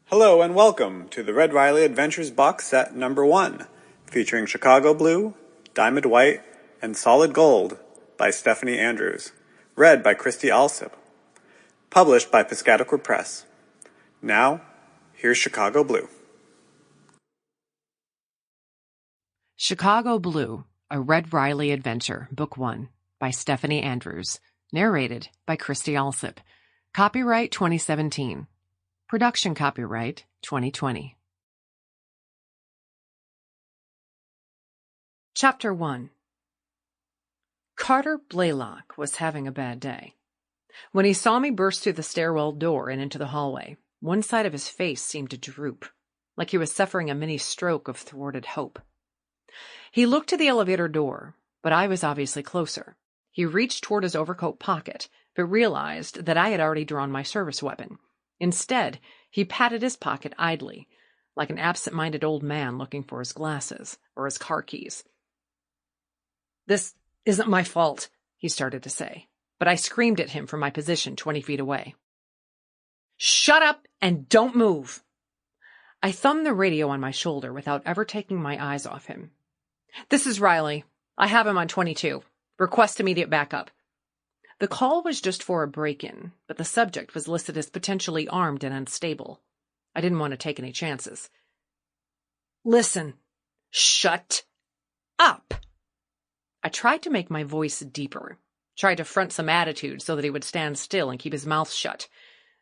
Hello and welcome to the Red Riley Adventures box set number 1, featuring Chicago Blue, Diamond White, and Solid Gold by Stephanie Andrews, read by Kristi Alsip, published by Piscataqua Press. Now, here's Chicago Blue. Chicago Blue, a Red Riley Adventure, Book 1, by Stephanie Andrews, narrated by Kristi Alsip. Copyright 2017. Production copyright 2020. Chapter 1. Carter Blaylock was having a bad day. When he saw me burst through the stairwell door and into the hallway, one side of his face seemed to droop, like he was suffering a mini stroke of thwarted hope. He looked to the elevator door, but I was obviously closer. He reached toward his overcoat pocket, but realized that I had already drawn my service weapon. Instead, he patted his pocket idly, like an absent-minded old man looking for his glasses or his car keys. "This isn't my fault," he started to say, but I screamed at him from my position 20 feet away. "Shut up and don't move!" I thumbed the radio on my shoulder without ever taking my eyes off him. "This is Riley. I have him on 22. Request immediate backup." The call was just for a break-in, but the subject was listed as potentially armed and unstable. I didn't want to take any chances. "Listen. Shut up." I tried to make my voice deeper, tried to front some attitude so that he would stand still and keep his mouth shut.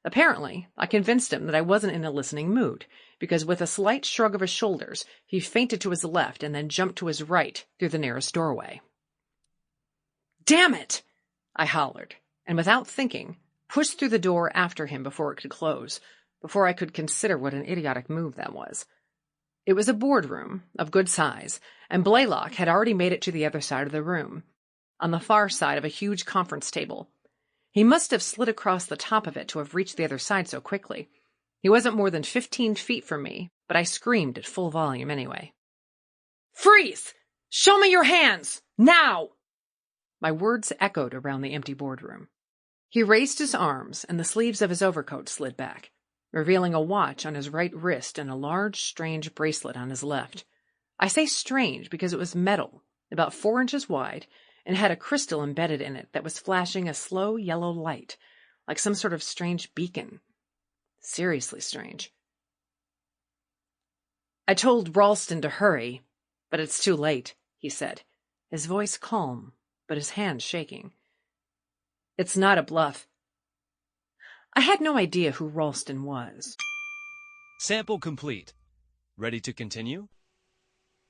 Apparently, I convinced him that I wasn't in a listening mood, because with a slight shrug of his shoulders, he feinted to his left and then jumped to his right through the nearest doorway. "Damn it!" I hollered, and without thinking, pushed through the door after him before it could close, before I could consider what an idiotic move that was. It was a boardroom, of good size, and Blaylock had already made it to the other side of the room, on the far side of a huge conference table. He must have slid across the top of it to have reached the other side so quickly. He wasn't more than 15 feet from me, but I screamed at full volume anyway. "Freeze! Show me your hands! Now!" My words echoed around the empty boardroom. He raised his arms, and the sleeves of his overcoat slid back, revealing a watch on his right wrist and a large, strange bracelet on his left. I say strange because it was metal, about 4 inches wide, and had a crystal embedded in it that was flashing a slow yellow light, like some sort of strange beacon. Seriously strange. "I told Ralston to hurry, but it's too late," he said, his voice calm, but his hands shaking. "It's not a bluff." I had no idea who Ralston was. Sample complete. Ready to continue?